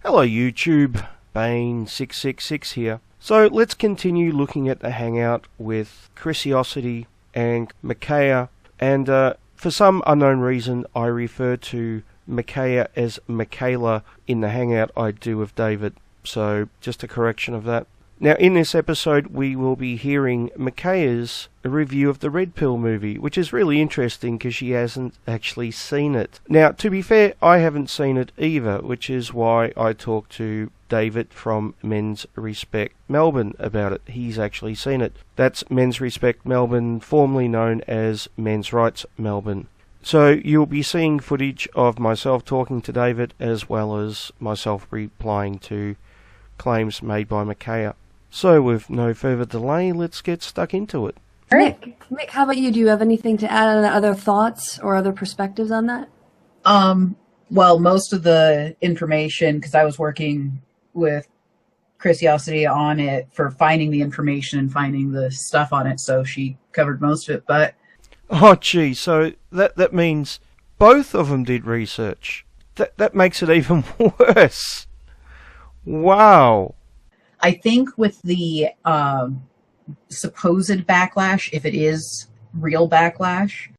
Hello YouTube, Bane666 here. So let's continue looking at the hangout with Chrisiosity and Michea, and for some unknown reason I refer to Michea as Michaela in the hangout I do with David, so just a correction of that. Now in this episode we will be hearing Michea's review of the Red Pill movie, which is really interesting because she hasn't actually seen it. Now to be fair, I haven't seen it either, which is why I talked to David from Men's Respect Melbourne about it. He's actually seen it. That's Men's Respect Melbourne, formerly known as Men's Rights Melbourne. So you'll be seeing footage of myself talking to David as well as myself replying to claims made by Michea. So with no further delay, let's get stuck into it. Mick, how about you? Do you have anything to add on other thoughts or other perspectives on that? Well, most of the information, because I was working with Chrisiosity on it for finding the information and finding the stuff on it, so she covered most of it, but... Oh, gee, so that means both of them did research. That makes it even worse. Wow. I think with the supposed backlash, if it is real backlash,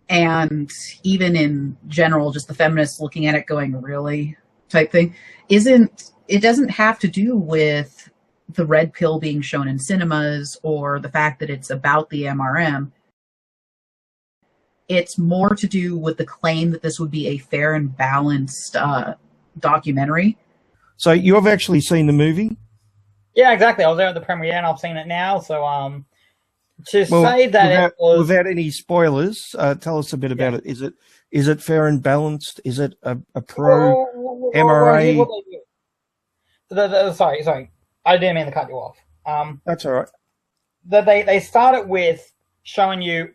and even in general, just the feminists looking at it going, really, type thing, it doesn't have to do with the red pill being shown in cinemas or the fact that it's about the MRM. It's more to do with the claim that this would be a fair and balanced documentary. So you have actually seen the movie? Yeah, exactly. I was there at the premiere and I've seen it now. So say that without any spoilers, tell us a bit about it. Is it fair and balanced? Is it a pro MRA? Sorry. I didn't mean to cut you off. That's all right. They started with showing you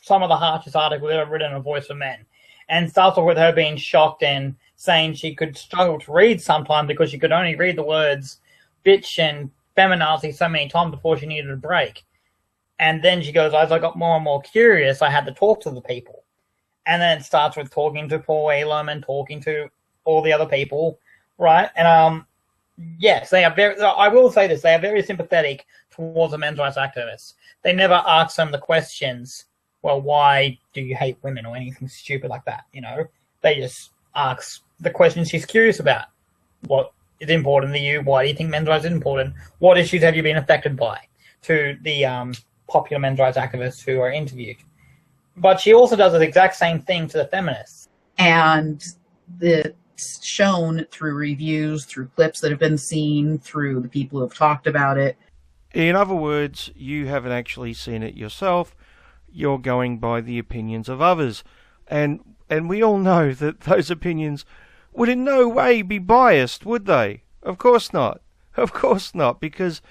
some of the harshest articles ever written in a Voice of Men, and starts off with her being shocked and saying she could struggle to read sometimes because she could only read the words bitch and feminazi so many times before she needed a break. And then she goes, as I got more and more curious, I had to talk to the people. And then it starts with talking to Paul Elam and talking to all the other people, right? And yes, they are very, I will say this, they are very sympathetic towards the men's rights activists. They never ask them the questions, well, why do you hate women or anything stupid like that, you know? They just ask the questions she's curious about. What is important to you? Why do you think men's rights is important? What issues have you been affected by? To the popular men's rights activists who are interviewed. But she also does the exact same thing to the feminists. And it's shown through reviews, through clips that have been seen, through the people who have talked about it. In other words, you haven't actually seen it yourself. You're going by the opinions of others. And we all know that those opinions would in no way be biased, would they? Of course not. Of course not, because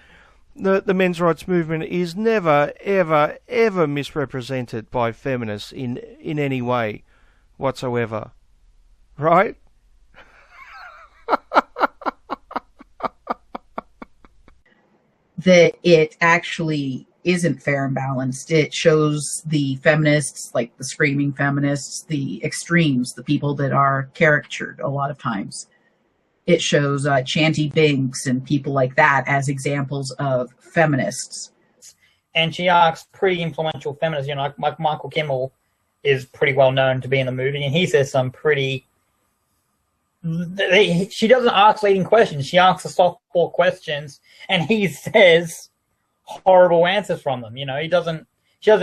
the men's rights movement is never, ever, ever misrepresented by feminists in any way whatsoever. Right? That it actually isn't fair and balanced. It shows the feminists, like the screaming feminists, the extremes, the people that are caricatured a lot of times. It shows Chanty Binks and people like that as examples of feminists. And she asks pretty influential feminists, you know, like Michael Kimmel is pretty well known to be in the movie, and he says some pretty... She doesn't ask leading questions. She asks the softball questions, and he says horrible answers from them. You know, she doesn't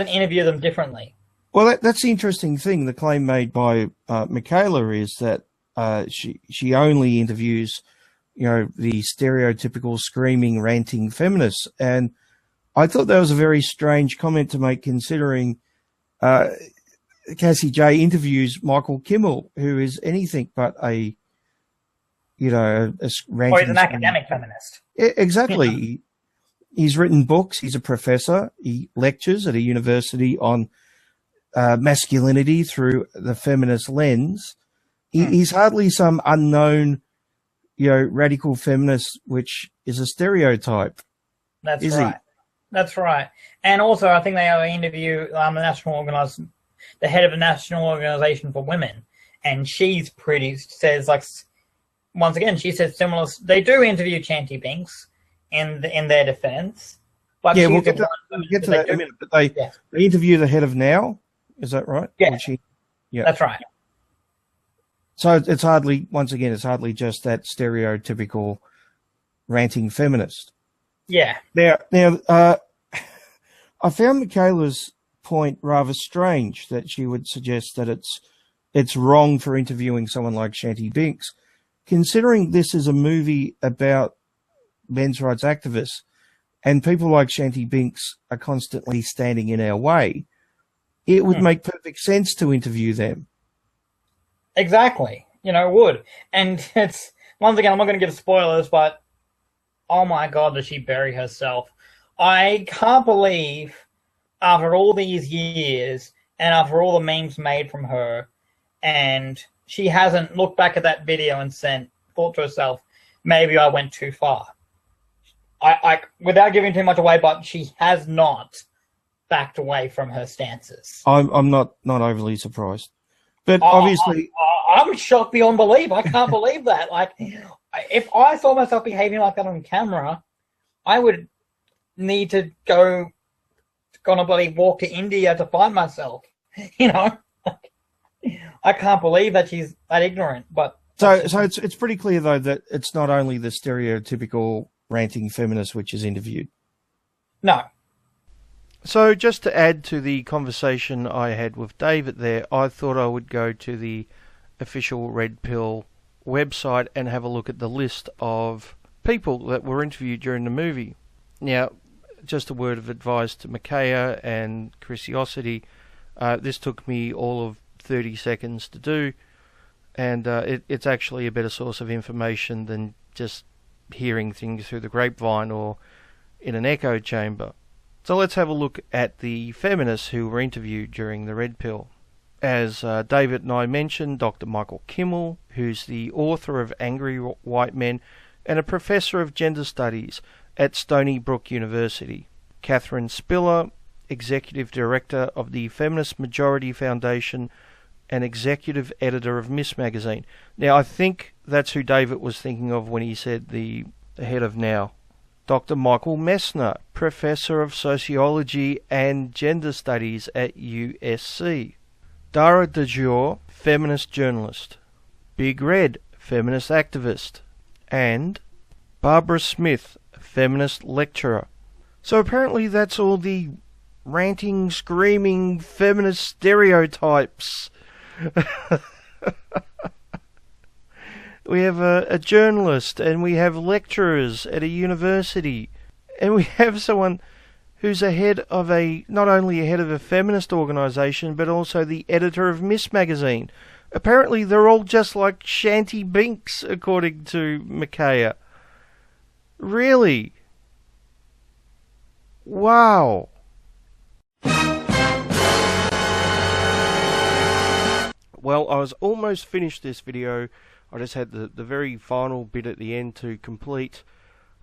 interview them differently. Well, that's the interesting thing. The claim made by Michaela is that she only interviews, you know, the stereotypical screaming, ranting feminists. And I thought that was a very strange comment to make, considering Cassie Jay interviews Michael Kimmel, who is anything but a, you know, a ranting. Well, he's an academic feminist. Exactly. Yeah. He's written books. He's a professor. He lectures at a university on masculinity through the feminist lens. He's hardly some unknown, you know, radical feminist, which is a stereotype. That's right. That's right. And also, I think they have an interview the head of the National Organization for Women, and she's pretty says like once again, she said similar. They do interview Chanty Binks in their defense. But yeah, she's we'll get the to, one we'll get to that in a minute. But they interview the head of Now. Is that right? Yeah, yeah, that's right. So it's hardly, once again, it's hardly just that stereotypical ranting feminist. Yeah. Now, I found Michaela's point rather strange, that she would suggest that it's wrong for interviewing someone like Chanty Binks, considering this is a movie about men's rights activists, and people like Chanty Binks are constantly standing in our way. It would make perfect sense to interview them. Exactly. You know, it would. And it's, once again, I'm not going to give spoilers, but oh my God, does she bury herself? I can't believe after all these years and after all the memes made from her, and she hasn't looked back at that video and thought to herself, maybe I went too far. I without giving too much away, but she has not backed away from her stances. I'm not overly surprised. But obviously... I'm shocked beyond belief. I can't believe that. Like, if I saw myself behaving like that on camera, I would need to walk to India to find myself. You know? I can't believe that she's that ignorant. But So it's pretty clear, though, that it's not only the stereotypical ranting feminist which is interviewed. No. So just to add to the conversation I had with David there, I thought I would go to the official Red Pill website and have a look at the list of people that were interviewed during the movie. Now, just a word of advice to Michea and Chrisiosity. This took me all of 30 seconds to do, and it's actually a better source of information than just hearing things through the grapevine or in an echo chamber. So let's have a look at the feminists who were interviewed during the Red Pill. As David and I mentioned, Dr. Michael Kimmel, who's the author of Angry White Men and a professor of gender studies at Stony Brook University. Catherine Spiller, executive director of the Feminist Majority Foundation and executive editor of Miss Magazine. Now, I think that's who David was thinking of when he said the head of Now. Dr. Michael Messner, professor of sociology and gender studies at USC. Dara DeJour, feminist journalist. Big Red, feminist activist. And Barbara Smith, feminist lecturer. So apparently that's all the ranting, screaming feminist stereotypes. We have a journalist, and we have lecturers at a university, and we have someone who's not only a head of a feminist organisation, but also the editor of Miss Magazine. Apparently they're all just like Chanty Binks, according to Michea. Really? Wow. Well, I was almost finished this video. I just had the very final bit at the end to complete,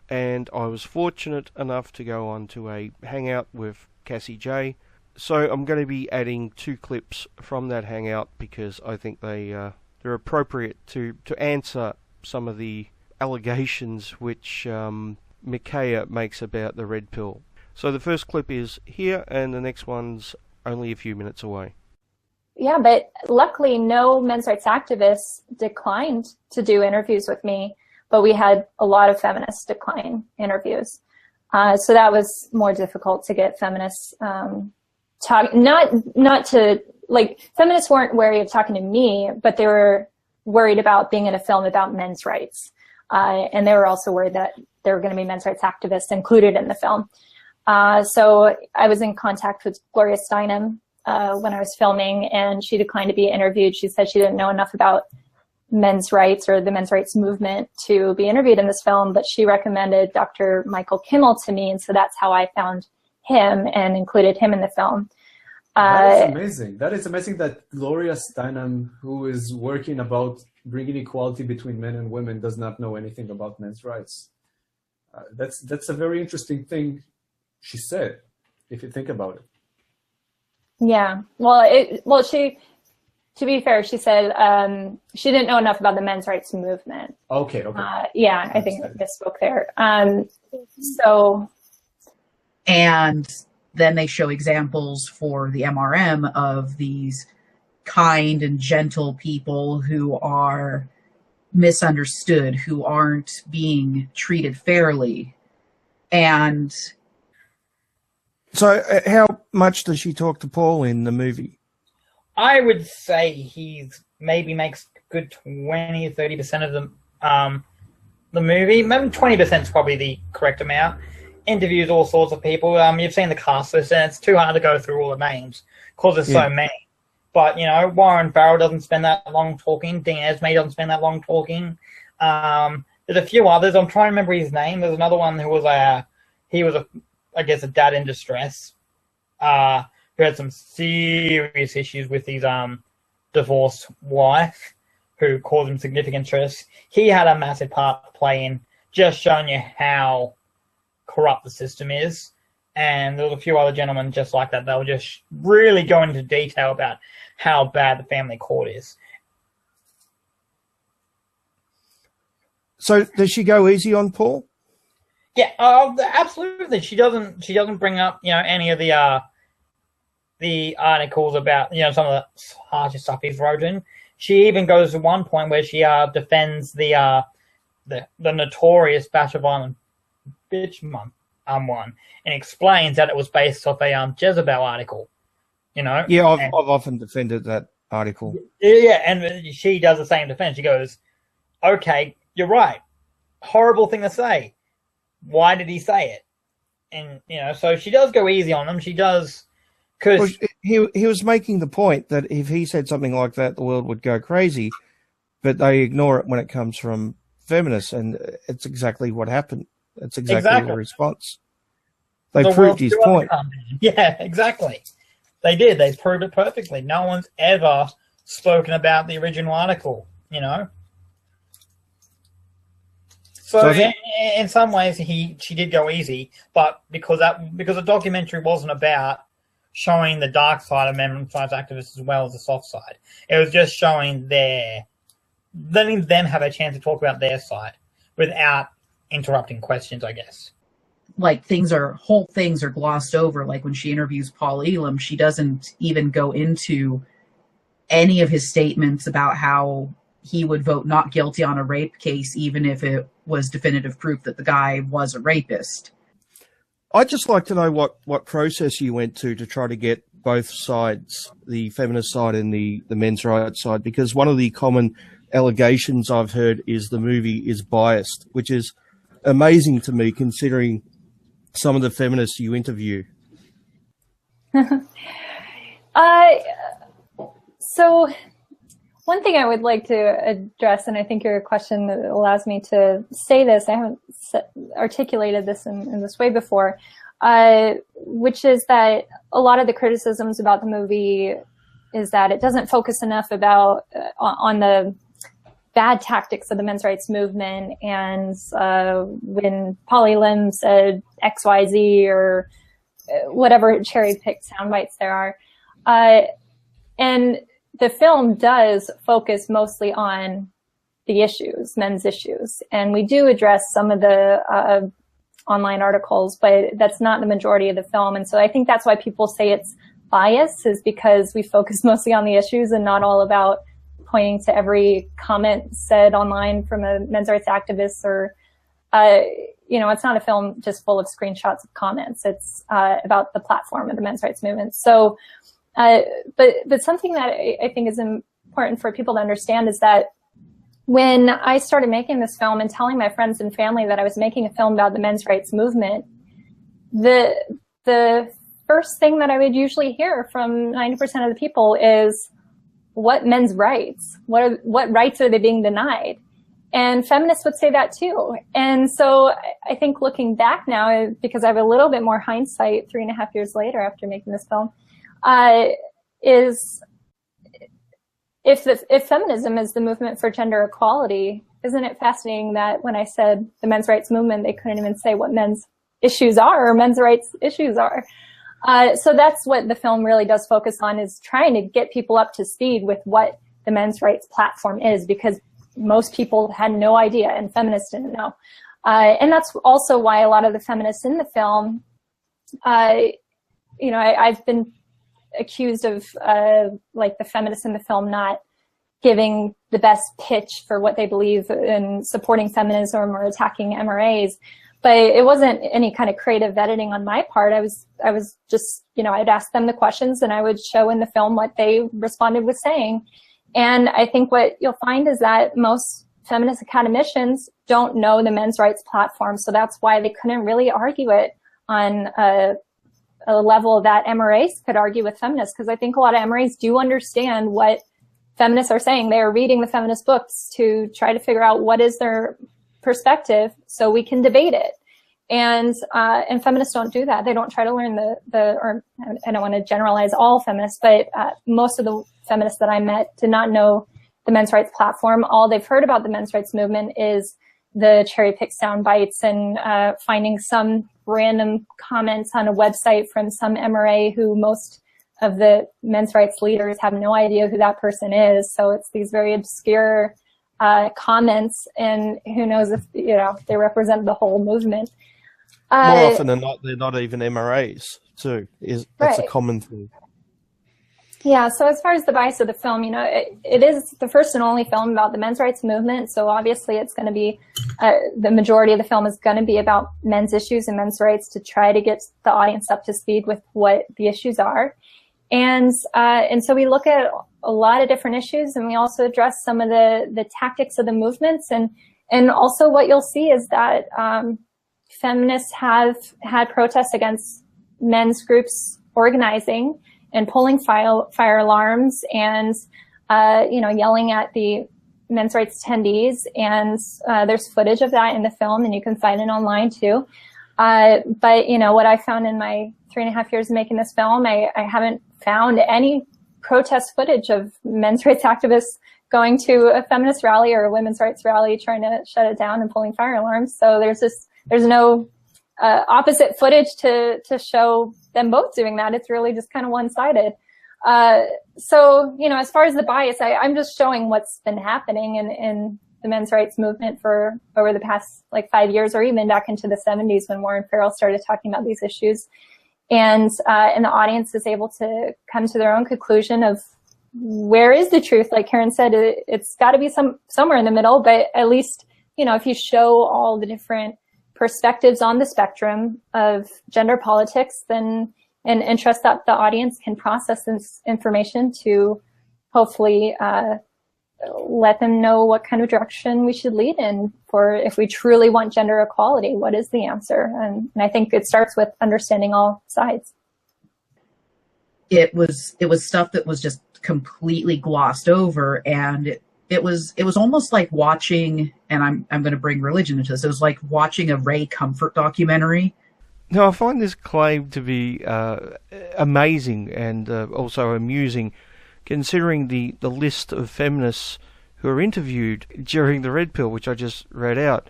and I was fortunate enough to go on to a hangout with Cassie Jay. So I'm going to be adding 2 clips from that hangout because I think they're appropriate to answer some of the allegations which Michea makes about the Red Pill. So the first clip is here, and the next one's only a few minutes away. Yeah, but luckily no men's rights activists declined to do interviews with me, but we had a lot of feminists decline interviews. So that was more difficult to get feminists feminists weren't wary of talking to me, but they were worried about being in a film about men's rights. And they were also worried that there were going to be men's rights activists included in the film. So I was in contact with Gloria Steinem when I was filming, and she declined to be interviewed. She said she didn't know enough about men's rights or the men's rights movement to be interviewed in this film, but she recommended Dr. Michael Kimmel to me, and so that's how I found him and included him in the film. That is amazing. That is amazing that Gloria Steinem, who is working about bringing equality between men and women, does not know anything about men's rights. That's a very interesting thing she said, if you think about it. Yeah. Well, To be fair, she said she didn't know enough about the men's rights movement. Okay. Yeah, I think I misspoke there. So. And then they show examples for the MRM of these kind and gentle people who are misunderstood, who aren't being treated fairly. And so how much does she talk to Paul in the movie? I would say he's maybe makes good 20 or 30% of the movie. Maybe 20% is probably the correct amount. Interviews all sorts of people. You've seen the cast list, and it's too hard to go through all the names because there's so many. But, you know, Warren Farrell doesn't spend that long talking. Dean Esme doesn't spend that long talking. There's a few others. I'm trying to remember his name. There's another one who was I guess, a dad in distress, who had some serious issues with his divorced wife, who caused him significant stress. He had a massive part to play in just showing you how corrupt the system is. And there was a few other gentlemen just like that. They were just really going into detail about how bad the family court is. So does she go easy on Paul? Yeah, absolutely. She doesn't bring up, you know, any of the articles about, you know, some of the harsher stuff he's wrote in. She even goes to one point where she defends the notorious Batch of Island bitch one, and explains that it was based off a Jezebel article. You know. Yeah, I've often defended that article. Yeah, and she does the same defense. She goes, "Okay, you're right. Horrible thing to say. Why did he say it?" And, you know, so she does go easy on them. She does, because he was making the point that if he said something like that, the world would go crazy, but they ignore it when it comes from feminists, and it's exactly what happened. It's exactly the response. They proved his point. Yeah, exactly. They did. They proved it perfectly. No one's ever spoken about the original article, you know. So in some ways, she did go easy, but because the documentary wasn't about showing the dark side of men's rights activists as well as the soft side. It was just showing letting them have a chance to talk about their side without interrupting questions, I guess. Like whole things are glossed over. Like when she interviews Paul Elam, she doesn't even go into any of his statements about how he would vote not guilty on a rape case, even if it was definitive proof that the guy was a rapist. I'd just like to know what process you went to try to get both sides, the feminist side and the men's rights side, because one of the common allegations I've heard is the movie is biased, which is amazing to me considering some of the feminists you interview. So one thing I would like to address, and I think your question allows me to say this, I haven't articulated this in this way before, which is that a lot of the criticisms about the movie is that it doesn't focus enough on the bad tactics of the men's rights movement, and when Paul Elam said XYZ or whatever cherry-picked sound bites there are. And the film does focus mostly on the issues, men's issues. And we do address some of the online articles, but that's not the majority of the film. And so I think that's why people say it's biased, is because we focus mostly on the issues and not all about pointing to every comment said online from a men's rights activist, or, you know, it's not a film just full of screenshots of comments. It's about the platform of the men's rights movement. So, but something that I think is important for people to understand is that when I started making this film and telling my friends and family that I was making a film about the men's rights movement, the first thing that I would usually hear from 90% of the people is, what men's rights? What rights are they being denied? And feminists would say that too. And so I think looking back now, because I have a little bit more hindsight 3.5 years later after making this film, is if feminism is the movement for gender equality, isn't it fascinating that when I said the men's rights movement, they couldn't even say what men's issues are or men's rights issues are. So that's what the film really does focus on, is trying to get people up to speed with what the men's rights platform is, because most people had no idea and feminists didn't know. And that's also why a lot of the feminists in the film, you know, I've been accused of like the feminists in the film not giving the best pitch for what they believe in supporting feminism or attacking MRAs. But it wasn't any kind of creative editing on my part. I was just, you know, I'd ask them the questions and I would show in the film what they responded with saying. And I think what you'll find is that most feminist academicians don't know the men's rights platform. So that's why they couldn't really argue it on a level that MRAs could argue with feminists. Because I think a lot of MRAs do understand what feminists are saying. They are reading the feminist books to try to figure out what is their perspective so we can debate it. And feminists don't do that. They don't try to learn or I don't want to generalize all feminists, but most of the feminists that I met did not know the men's rights platform. All they've heard about the men's rights movement is the cherry-picked sound bites and finding some random comments on a website from some MRA who most of the men's rights leaders have no idea who that person is. So it's these very obscure comments, and who knows if, you know, they represent the whole movement. More often than not, they're not even MRAs too. That's a common thing. Yeah, so as far as the bias of the film, you know, it is the first and only film about the men's rights movement. So obviously it's going to be, the majority of the film is going to be about men's issues and men's rights to try to get the audience up to speed with what the issues are. And so we look at a lot of different issues, and we also address some of the tactics of the movements. And also what you'll see is that feminists have had protests against men's groups organizing and pulling fire alarms and, you know, yelling at the men's rights attendees. And there's footage of that in the film, and you can find it online too. But, you know, what I found in my 3.5 years of making this film, I haven't found any protest footage of men's rights activists going to a feminist rally or a women's rights rally trying to shut it down and pulling fire alarms. So there's no opposite footage to show them both doing that. It's really just kind of one-sided. So, you know, as far as the bias, I'm just showing what's been happening in the men's rights movement for over the past like 5 years, or even back into the 70s when Warren Farrell started talking about these issues. And the audience is able to come to their own conclusion of where is the truth. Like Karen said, it's got to be somewhere in the middle, but at least, you know, if you show all the different perspectives on the spectrum of gender politics, then and trust that the audience can process this information to hopefully let them know what kind of direction we should lead in for if we truly want gender equality. What is the answer? And I think it starts with understanding all sides. It was stuff that was just completely glossed over, and it was almost like watching, and I'm going to bring religion into this, it was like watching a Ray Comfort documentary. Now, I find this claim to be amazing and also amusing, considering the list of feminists who are interviewed during the Red Pill, which I just read out.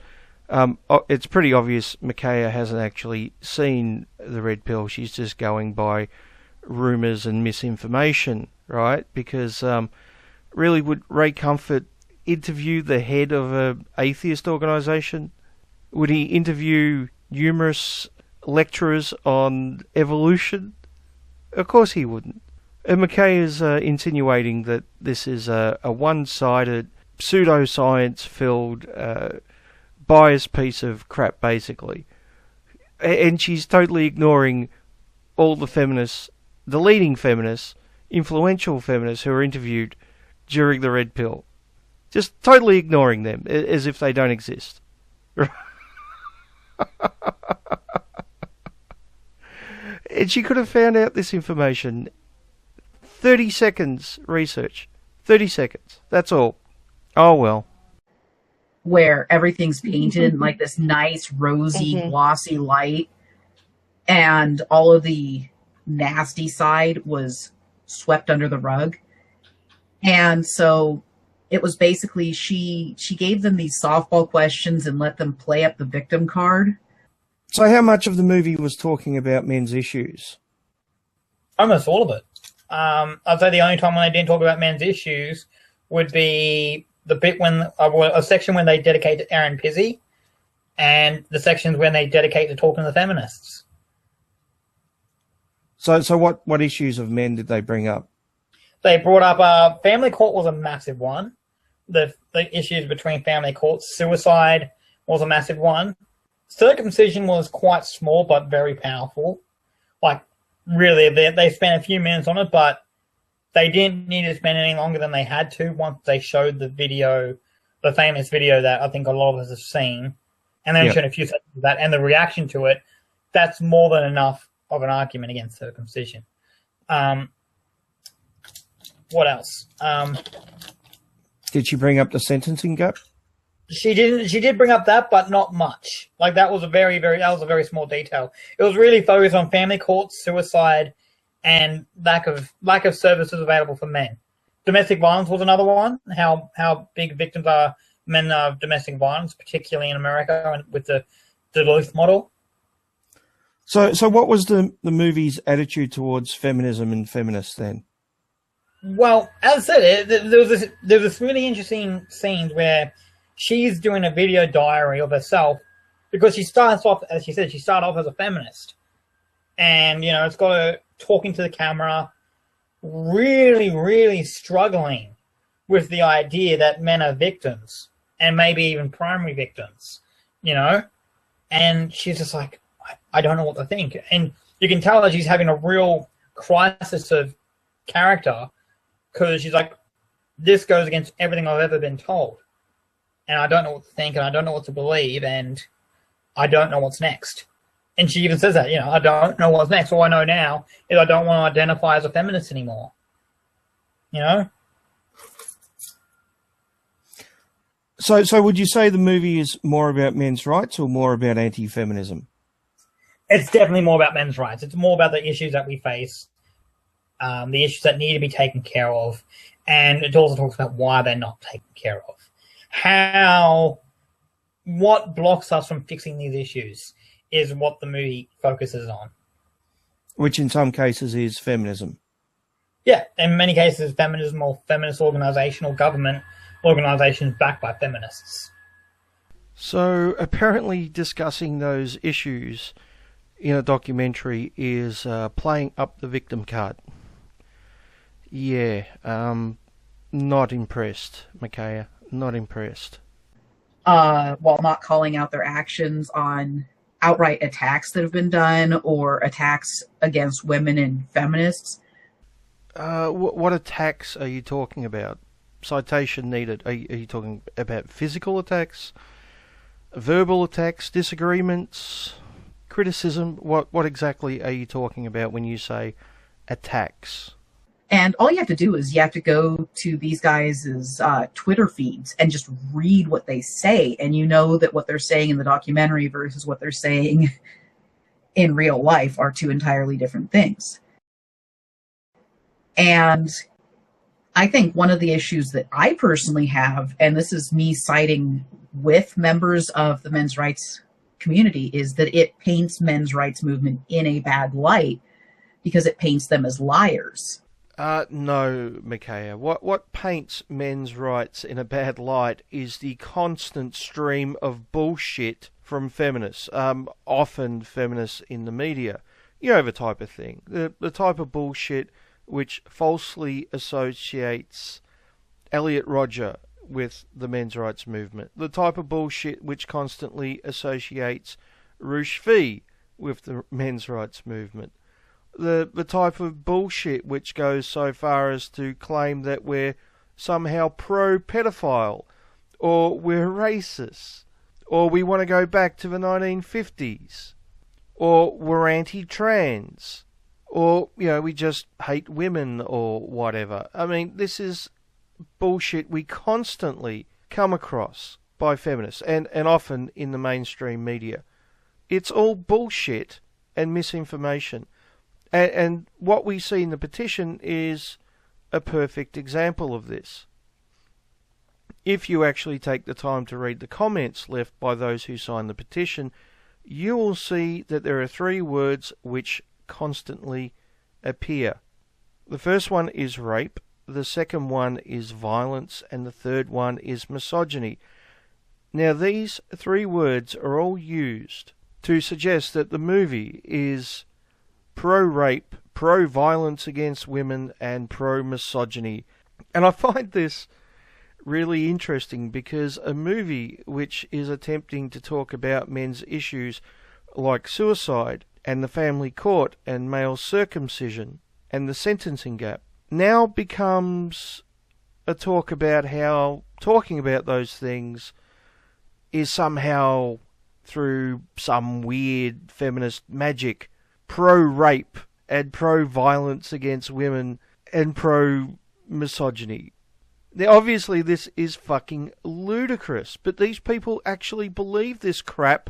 It's pretty obvious Michea hasn't actually seen the Red Pill. She's just going by rumours and misinformation, right? Because really, would Ray Comfort interview the head of an atheist organisation? Would he interview numerous lecturers on evolution? Of course he wouldn't. And Michea is insinuating that this is a one-sided, pseudoscience-filled, biased piece of crap, basically. And she's totally ignoring all the feminists, the leading feminists, influential feminists who are interviewed during the Red Pill. Just totally ignoring them, as if they don't exist. And she could have found out this information 30 seconds research. 30 seconds. That's all. Oh, well. Where everything's painted in like this nice, rosy, glossy light, and all of the nasty side was swept under the rug. And so it was basically she gave them these softball questions and let them play up the victim card. So how much of the movie was talking about men's issues? Almost all of it. I'd say the only time when they didn't talk about men's issues would be the bit when a section when they dedicate to Aaron Pizzi, and the sections when they dedicate to talking to the feminists. So what issues of men did they bring up? They brought up family court was a massive one. The issues between family courts, suicide was a massive one. Circumcision was quite small but very powerful. Like, really, they spent a few minutes on it, but they didn't need to spend any longer than they had to once they showed the video, the famous video that I think a lot of us have seen, and then showed a few seconds of that, and the reaction to it. That's more than enough of an argument against circumcision. What else? Did she bring up the sentencing gap? She didn't. She did bring up that, but not much. Like, that was a very small detail. It was really focused on family courts, suicide, and lack of services available for men. Domestic violence was another one. How big victims are men of domestic violence, particularly in America, and with the Duluth model. So what was the movie's attitude towards feminism and feminists then? Well, as I said, there was this really interesting scene where she's doing a video diary of herself, because she starts off, as she said, she started off as a feminist. And, it's got her talking to the camera, really, really struggling with the idea that men are victims, and maybe even primary victims, And she's just like, I don't know what to think. And you can tell that she's having a real crisis of character, because she's like, this goes against everything I've ever been told. And I don't know what to think, and I don't know what to believe, and I don't know what's next. And she even says that, I don't know what's next. All I know now is I don't want to identify as a feminist anymore. So would you say the movie is more about men's rights or more about anti-feminism? It's definitely more about men's rights. It's more about the issues that we face, the issues that need to be taken care of, and it also talks about why they're not taken care of. What blocks us from fixing these issues is what the movie focuses on. Which in some cases is feminism. Yeah, in many cases feminism or feminist organisation or government organisations backed by feminists. So apparently discussing those issues in a documentary is playing up the victim card. Yeah, not impressed, Michea. Not impressed. While not calling out their actions on outright attacks that have been done or attacks against women and feminists. What attacks are you talking about? Citation needed. Are you talking about physical attacks, verbal attacks, disagreements, criticism? What exactly are you talking about when you say attacks? And all you have to do is you have to go to these guys' Twitter feeds and just read what they say. And you know that what they're saying in the documentary versus what they're saying in real life are two entirely different things. And I think one of the issues that I personally have, and this is me siding with members of the men's rights community, is that it paints men's rights movement in a bad light because it paints them as liars. No, Michea. What paints men's rights in a bad light is the constant stream of bullshit from feminists, often feminists in the media. The type of thing. The type of bullshit which falsely associates Elliot Rodger with the men's rights movement. The type of bullshit which constantly associates Roosh Fee with the men's rights movement. The type of bullshit which goes so far as to claim that we're somehow pro-pedophile, or we're racist, or we want to go back to the 1950s, or we're anti-trans, or, we just hate women or whatever. I mean, this is bullshit we constantly come across by feminists, and often in the mainstream media. It's all bullshit and misinformation. And what we see in the petition is a perfect example of this. If you actually take the time to read the comments left by those who signed the petition, you will see that there are 3 words which constantly appear. The first one is rape, the second one is violence, and the third one is misogyny. Now, these three words are all used to suggest that the movie is pro-rape, pro-violence against women, and pro-misogyny. And I find this really interesting because a movie which is attempting to talk about men's issues like suicide and the family court and male circumcision and the sentencing gap now becomes a talk about how talking about those things is somehow, through some weird feminist magic, pro-rape and pro-violence against women and pro-misogyny. Now, obviously, this is fucking ludicrous, but these people actually believe this crap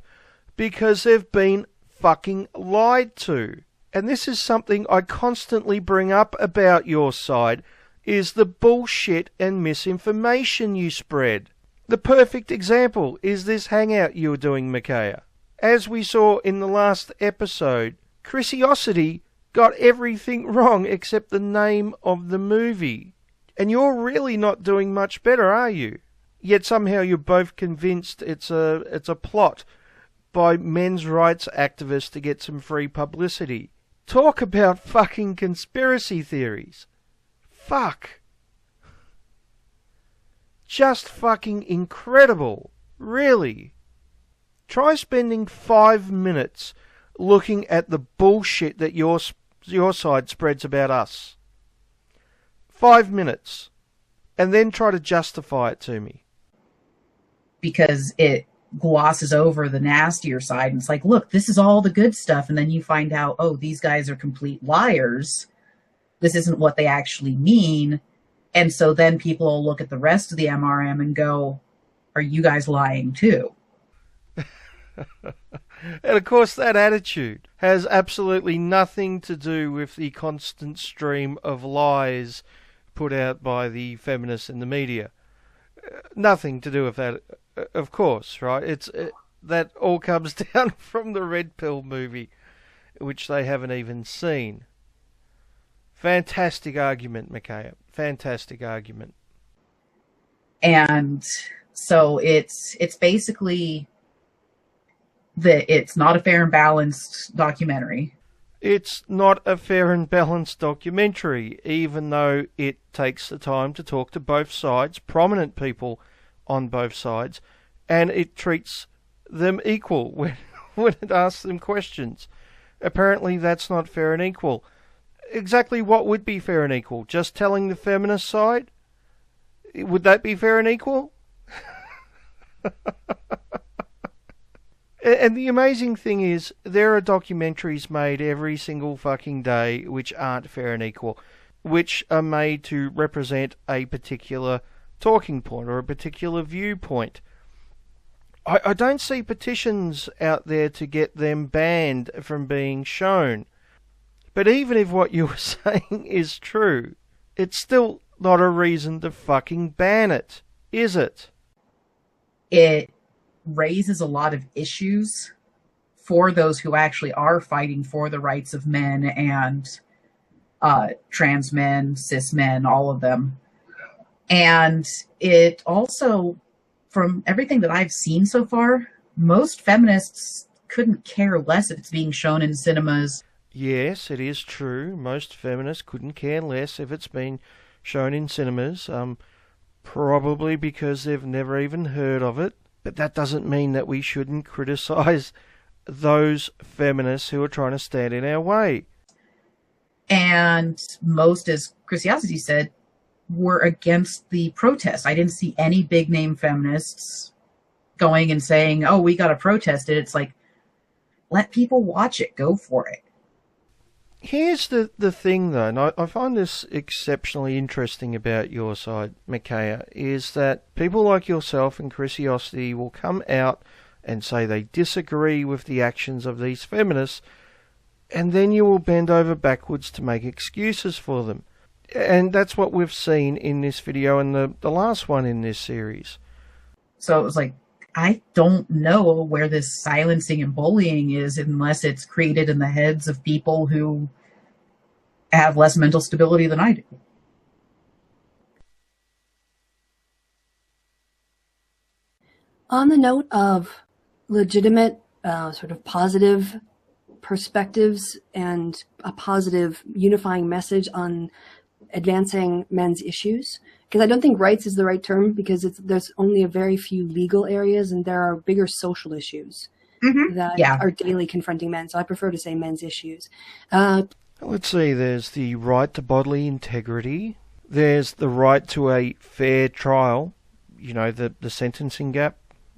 because they've been fucking lied to. And this is something I constantly bring up about your side, is the bullshit and misinformation you spread. The perfect example is this hangout you were doing, Michea. As we saw in the last episode, Chrisiosity got everything wrong except the name of the movie. And you're really not doing much better, are you? Yet somehow you're both convinced it's a plot by men's rights activists to get some free publicity. Talk about fucking conspiracy theories. Fuck. Just fucking incredible. Really. Try spending 5 minutes looking at the bullshit that your side spreads about us. 5 minutes. And then try to justify it to me. Because it glosses over the nastier side. And it's like, look, this is all the good stuff. And then you find out, oh, these guys are complete liars. This isn't what they actually mean. And so then people will look at the rest of the MRM and go, are you guys lying too? And of course that attitude has absolutely nothing to do with the constant stream of lies put out by the feminists in the media. Nothing to do with that, of course, right? That all comes down from the Red Pill movie, which they haven't even seen. Fantastic argument, Michea. Fantastic argument. And so it's basically that it's not a fair and balanced documentary. It's not a fair and balanced documentary, even though it takes the time to talk to both sides, prominent people on both sides, and it treats them equal when it asks them questions. Apparently that's not fair and equal. Exactly what would be fair and equal? Just telling the feminist side? Would that be fair and equal? And the amazing thing is, there are documentaries made every single fucking day which aren't fair and equal, which are made to represent a particular talking point or a particular viewpoint. I don't see petitions out there to get them banned from being shown. But even if what you were saying is true, it's still not a reason to fucking ban it, is it? It raises a lot of issues for those who actually are fighting for the rights of men and trans men, cis men, all of them. And it also, from everything that I've seen so far, most feminists couldn't care less if it's being shown in cinemas. Yes, it is true. Most feminists couldn't care less if it's been shown in cinemas, probably because they've never even heard of it. But that doesn't mean that we shouldn't criticize those feminists who are trying to stand in our way. And most, as Chrisiosity said, were against the protest. I didn't see any big name feminists going and saying, oh, we got to protest it. It's like, let people watch it. Go for it. Here's the thing, though, and I find this exceptionally interesting about your side, Michea, is that people like yourself and Chrisiosity will come out and say they disagree with the actions of these feminists, and then you will bend over backwards to make excuses for them. And that's what we've seen in this video and the last one in this series. So it was like, I don't know where this silencing and bullying is unless it's created in the heads of people who have less mental stability than I do. On the note of legitimate, sort of positive perspectives and a positive unifying message on advancing men's issues, because I don't think rights is the right term, because there's only a very few legal areas and there are bigger social issues that are daily confronting men. So I prefer to say men's issues. Let's see, there's the right to bodily integrity. There's the right to a fair trial. You know, the sentencing gap.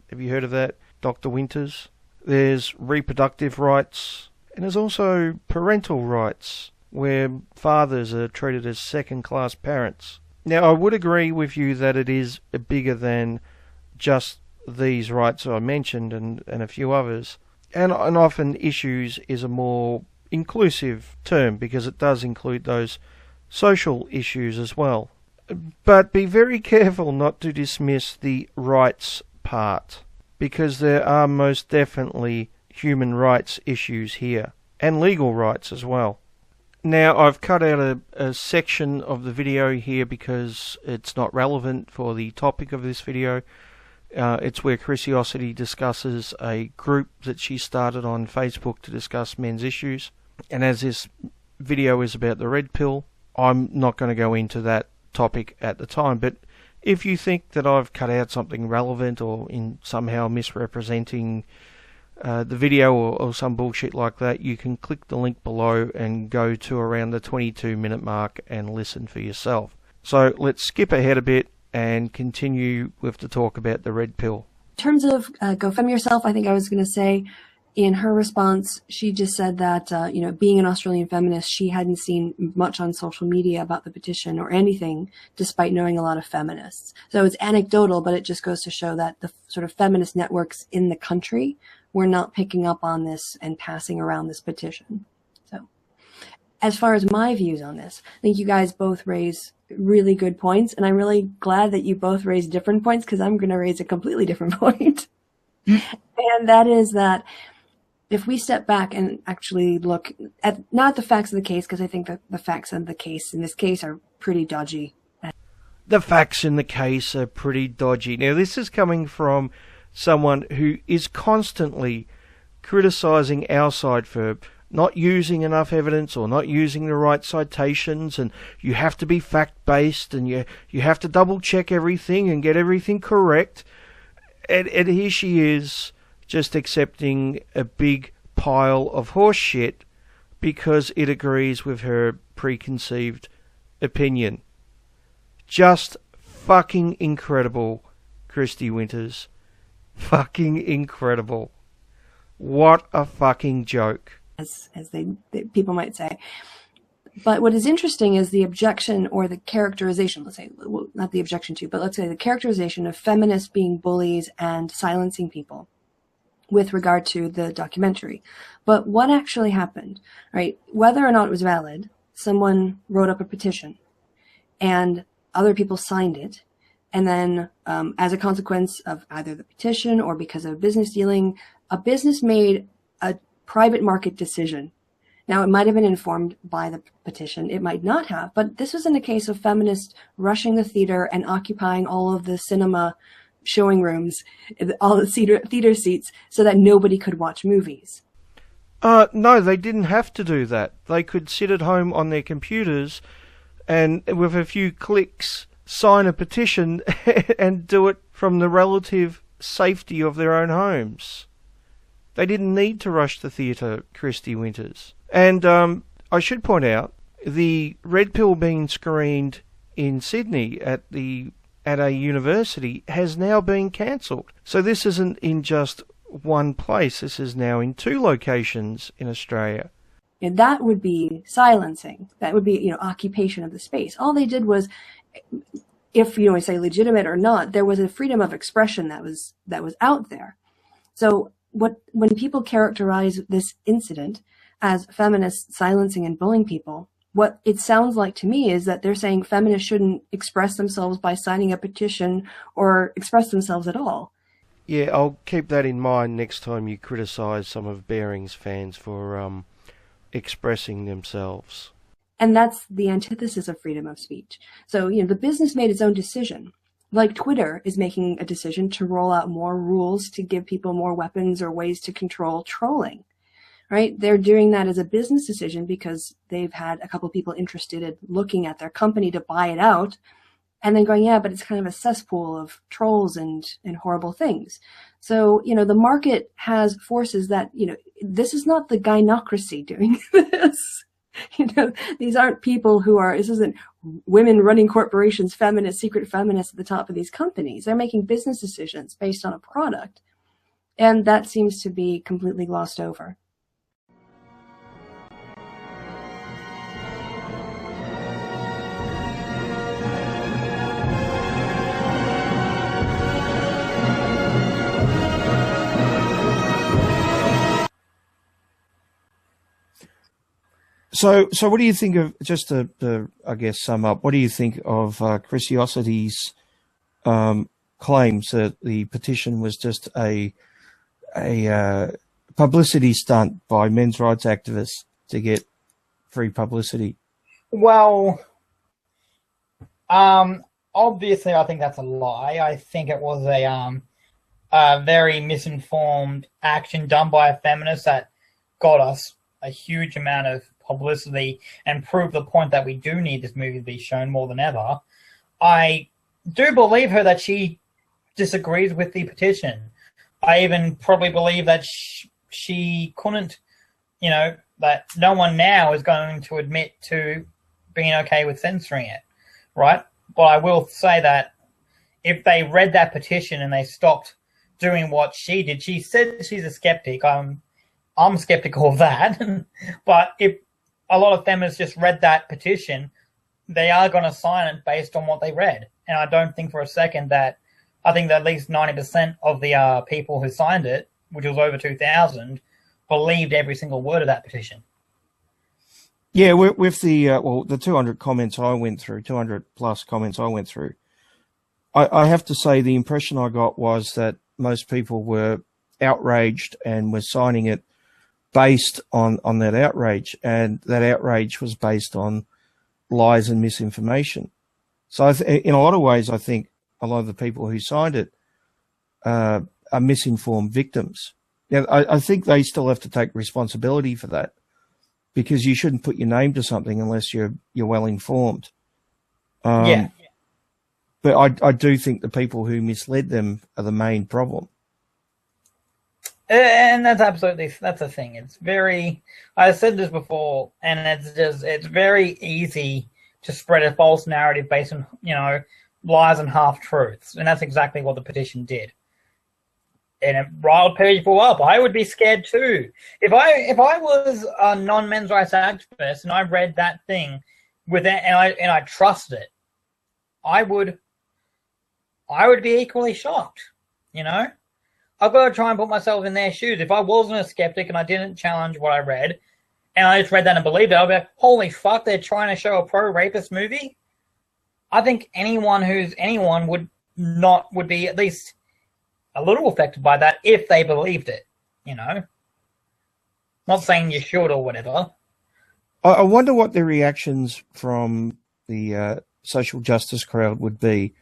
Have you heard of that, Dr. Winters? There's reproductive rights. And there's also parental rights, where fathers are treated as second-class parents. Now, I would agree with you that it is bigger than just these rights I mentioned and a few others. And often issues is a more inclusive term because it does include those social issues as well. But be very careful not to dismiss the rights part, because there are most definitely human rights issues here, and legal rights as well. Now, I've cut out a section of the video here because it's not relevant for the topic of this video. It's where Chrissy discusses a group that she started on Facebook to discuss men's issues. And as this video is about the red pill, I'm not going to go into that topic at the time. But if you think that I've cut out something relevant or in somehow misrepresenting the video or some bullshit like that, you can click the link below and go to around the 22-minute mark and listen for yourself. So let's skip ahead a bit and continue with the talk about the red pill. In terms of Go Fem Yourself, I think I was going to say, in her response, she just said that, being an Australian feminist, she hadn't seen much on social media about the petition or anything, despite knowing a lot of feminists. So it's anecdotal, but it just goes to show that the sort of feminist networks in the country were not picking up on this and passing around this petition. So as far as my views on this, I think you guys both raise really good points, and I'm really glad that you both raise different points, because I'm going to raise a completely different point. And that is that if we step back and actually look at not the facts of the case, because I think that the facts of the case in this case are pretty dodgy. The facts in the case are pretty dodgy. Now, this is coming from someone who is constantly criticising our side for not using enough evidence or not using the right citations, and you have to be fact-based and you have to double-check everything and get everything correct. And here she is, just accepting a big pile of horse shit because it agrees with her preconceived opinion. Just fucking incredible, Christy Winters. Fucking incredible. What a fucking joke. As people might say. But what is interesting is the objection or the characterization, let's say, well, not the objection to, but let's say the characterization of feminists being bullies and silencing people with regard to the documentary. But what actually happened, right? Whether or not it was valid, someone wrote up a petition and other people signed it. And then as a consequence of either the petition or because of business dealing, a business made a private market decision. Now, it might have been informed by the petition. It might not have. But this was in the case of feminists rushing the theater and occupying all of the cinema showing rooms, all the theater seats, so that nobody could watch movies. No, they didn't have to do that. They could sit at home on their computers and with a few clicks sign a petition and do it from the relative safety of their own homes. They didn't need to rush the theatre, Christy Winters. And I should point out, the red pill being screened in Sydney at a university has now been cancelled. So this isn't in just one place. This is now in 2 locations in Australia. And that would be silencing. That would be, occupation of the space. All they did was, if we say legitimate or not, there was a freedom of expression that was out there. So when people characterize this incident as feminists silencing and bullying people, what it sounds like to me is that they're saying feminists shouldn't express themselves by signing a petition or express themselves at all. Yeah, I'll keep that in mind next time you criticise some of Bearing's fans for expressing themselves. And that's the antithesis of freedom of speech. So, the business made its own decision. Like Twitter is making a decision to roll out more rules to give people more weapons or ways to control trolling, right? They're doing that as a business decision because they've had a couple people interested in looking at their company to buy it out and then going, yeah, but it's kind of a cesspool of trolls and horrible things. So, the market has forces that, this is not the gynocracy doing this. These aren't people this isn't women running corporations, feminists, secret feminists at the top of these companies. They're making business decisions based on a product. And that seems to be completely glossed over. So what do you think of, just to I guess sum up, what do you think of Chrisiossity's claims that the petition was just a publicity stunt by men's rights activists to get free publicity? Well, obviously I think that's a lie. I think it was a very misinformed action done by a feminist that got us a huge amount of publicity and proved the point that we do need this movie to be shown more than ever. I do believe her that she disagrees with the petition. I even probably believe that she couldn't, that no one now is going to admit to being okay with censoring it, right? But I will say that if they read that petition and they stopped doing what she did, she said she's a skeptic. I'm skeptical of that. But if a lot of feminists just read that petition, they are going to sign it based on what they read. And I don't think for a second that, I think that at least 90% of the people who signed it, which was over 2,000, believed every single word of that petition. Yeah, with the 200 comments I went through, 200 plus comments I went through, I have to say the impression I got was that most people were outraged and were signing it based on that outrage, and that outrage was based on lies and misinformation. So in a lot of ways, I think a lot of the people who signed it are misinformed victims. Now, I think they still have to take responsibility for that, because you shouldn't put your name to something unless you're well informed. Yeah. But I do think the people who misled them are the main problem. And that's the thing. It's very, I said this before, and it's very easy to spread a false narrative based on, lies and half-truths. And that's exactly what the petition did. And it riled people up. I would be scared too. If I was a non-men's rights activist and I read that thing and I trusted it, I would be equally shocked, I've got to try and put myself in their shoes. If I wasn't a skeptic and I didn't challenge what I read, and I just read that and believed it, I'd be like, holy fuck, they're trying to show a pro-rapist movie? I think anyone would be at least a little affected by that if they believed it, Not saying you should or whatever. I wonder what the reactions from the social justice crowd would be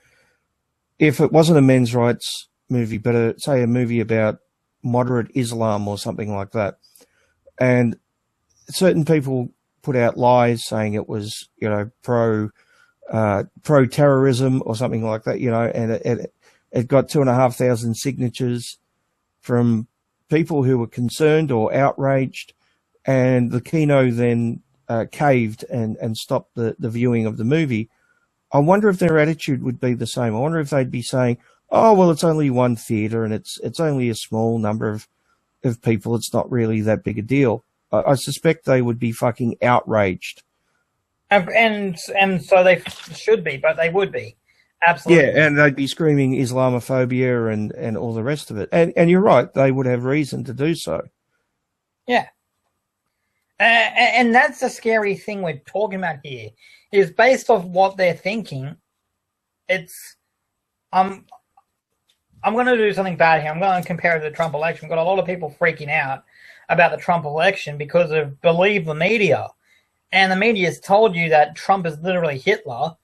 if it wasn't a men's rights movie, but say a movie about moderate Islam or something like that. And certain people put out lies saying it was, pro-terrorism or something like that, and it got 2,500 signatures from people who were concerned or outraged, and the Kino then caved and stopped the viewing of the movie. I wonder if their attitude would be the same. I wonder if they'd be saying, oh, well, it's only one theater and it's only a small number of people. It's not really that big a deal. I suspect they would be fucking outraged. And so they should be, but they would be. Absolutely. Yeah, and they'd be screaming Islamophobia and all the rest of it. And you're right, they would have reason to do so. Yeah. And that's the scary thing we're talking about here, is based off what they're thinking. It's, I'm going to do something bad here. I'm going to compare it to the Trump election. We've got a lot of people freaking out about the Trump election because of believe the media. and the media's told you that Trump is literally Hitler,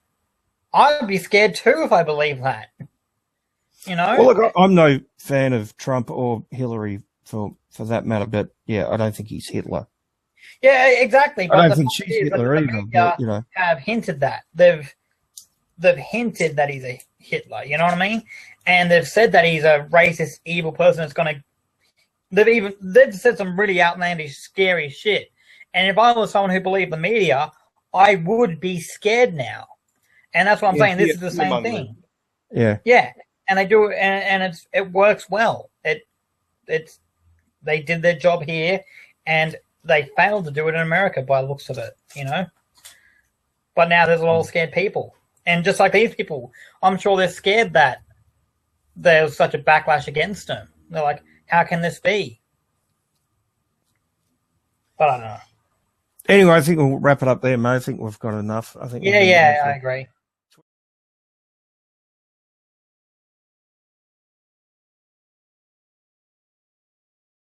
I would be scared too if I believed that. You know? Well, look, I'm no fan of Trump or Hillary for that matter, but yeah, I don't think he's Hitler. Yeah, exactly. But I don't think she's Hitler either. But, you know, have hinted that they've hinted that he's a Hitler. You know what I mean? And they've said that he's a racist, evil person that's going to. They've said some really outlandish, scary shit. And if I was someone who believed the media, I would be scared now. And that's what I'm saying. This is the same thing. Yeah. Yeah. And they do, and it works well. They did their job here, and they failed to do it in America by the looks of it, you know. But now there's a lot of scared people, and just like these people, I'm sure they're scared that there's such a backlash against them. They're like, how can this be? But I don't know. Anyway, I think we'll wrap it up there, mate. I think we've got enough. I think. Yeah, I agree.